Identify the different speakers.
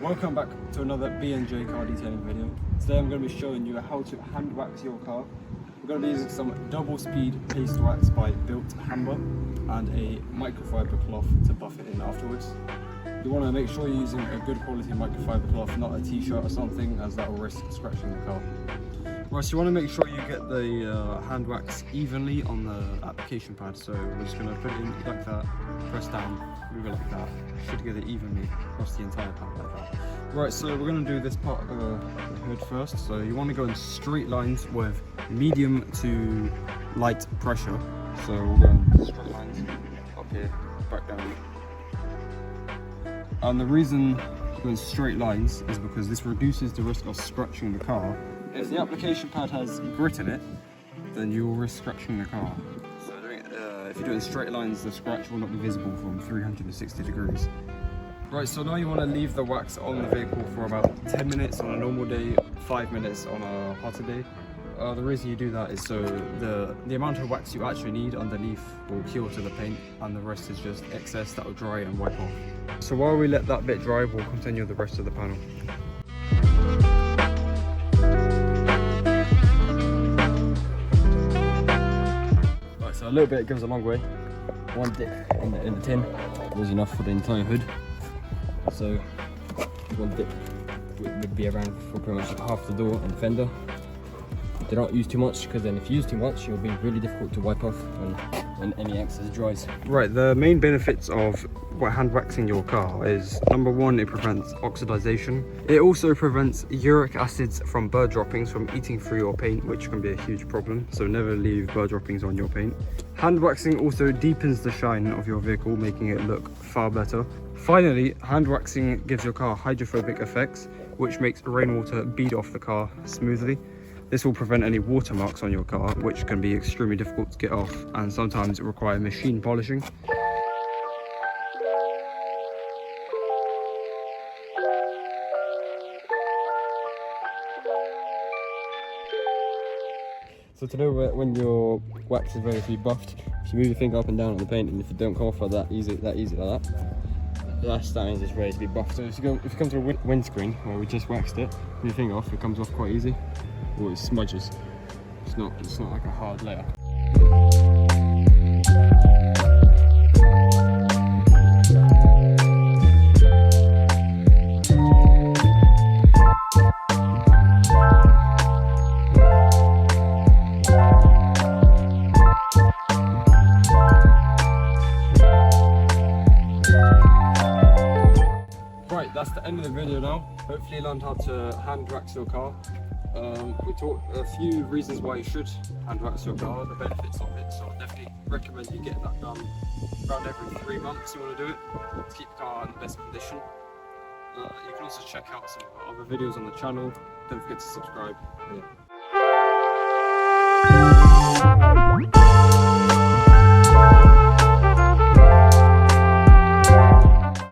Speaker 1: Welcome back to another B&J car detailing video. Today I'm going to be showing you how to hand wax your car. We're going to be using some double speed paste wax by Built Hammer and a microfiber cloth to buff it in afterwards. You want to make sure you're using a good quality microfiber cloth, not a t-shirt or something, as that will risk scratching the car. Right, so you want to make sure you get the hand wax evenly on the application pad. So we're just going to put it in like that, press down, move it like that. Should get it evenly across the entire pad like that. Right, so we're going to do this part of the hood first. So you want to go in straight lines with medium to light pressure. So we'll go in straight lines up here, back down. And the reason to go in straight lines is because this reduces the risk of scratching the car. If the application pad has grit in it, then you will risk scratching the car. So if you do it in straight lines, the scratch will not be visible from 360 degrees. Right, so now you want to leave the wax on the vehicle for about 10 minutes on a normal day, 5 minutes on a hotter day. The reason you do that is so the amount of wax you actually need underneath will cure to the paint, and the rest is just excess that will dry and wipe off. So while we let that bit dry, we'll continue the rest of the panel. So a little bit goes a long way. One dip in the tin was enough for the entire hood. So one dip would be around for pretty much half the door and the fender. Do not use too much, because then if you use too much, it'll be really difficult to wipe off when any excess dries. Right, the main benefits of hand waxing your car is, number one, it prevents oxidization. It also prevents uric acids from bird droppings from eating through your paint, which can be a huge problem, so never leave bird droppings on your paint. Hand waxing also deepens the shine of your vehicle, making it look far better. Finally, hand waxing gives your car hydrophobic effects, which makes rainwater bead off the car smoothly. This will prevent any watermarks on your car, which can be extremely difficult to get off, and sometimes require machine polishing. So to know when your wax is ready to be buffed, if you move your finger up and down on the paint, and if it don't come off like that easy like that means it's ready to be buffed. So if you come to a windscreen where we just waxed it, move your finger off, it comes off quite easy. Or it smudges. It's not like a hard layer. Right, that's the end of the video now. Hopefully you learned how to hand wax your car. We talked a few reasons why you should hand wax your car, the benefits of it, so I definitely recommend you get that done around every 3 months. You want to do it to keep your car in the best condition. You can also check out some of our other videos on the channel. Don't forget to subscribe. Yeah.